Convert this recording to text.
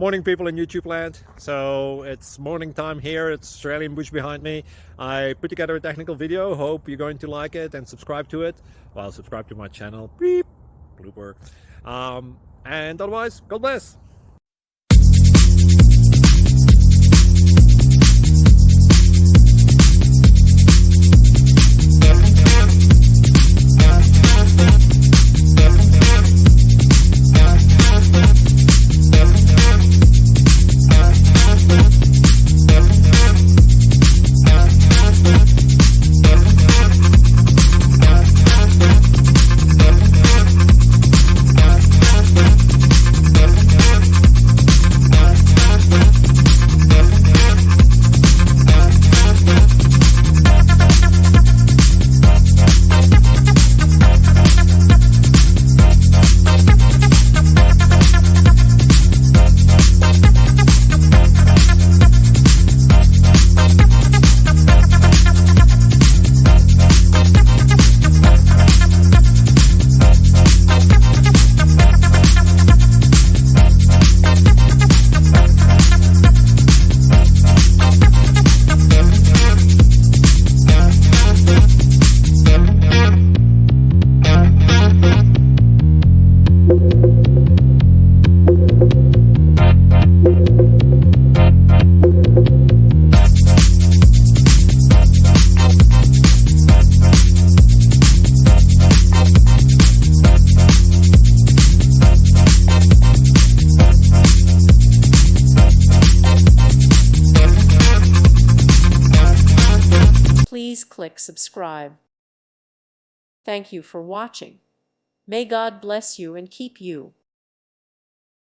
Morning, people in YouTube land. So it's morning time here. It's Australian bush behind me. I put together a technical video. Hope you're going to like it and subscribe to it. Well, subscribe to my channel. Beep. Blooper. And otherwise, God bless. Please click subscribe. Thank you for watching. May God bless you and keep you.